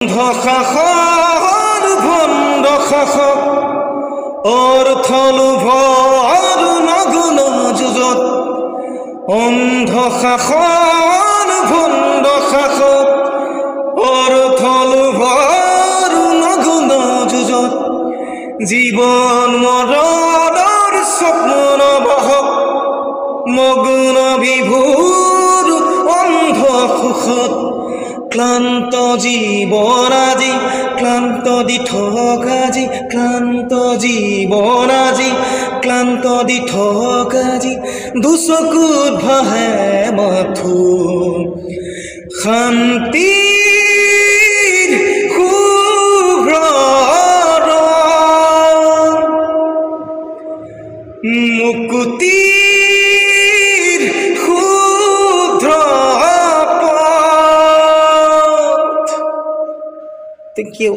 শাসন ভণ্ড শাসক অৰ্থলোভৰ নগুণ যুঁজত অন্ধ শাসন ভণ্ড শাসক অৰ্থলোভৰ নগুণ যুঁজত জীৱন মৰণৰ স্বপ্ন বহক মগ্ন বিভোৰ অন্ধ সুখত ক্লান্ত জীবন আজি ক্লান্ত দিঠক আজি ক্লান্ত জীবন আজি ক্লান্ত দিঠক আজি দুচকুত ভাহে মাথো শান্তিৰ শুভ্ৰ মুকুতিৰ শুভ্ৰ Thank you.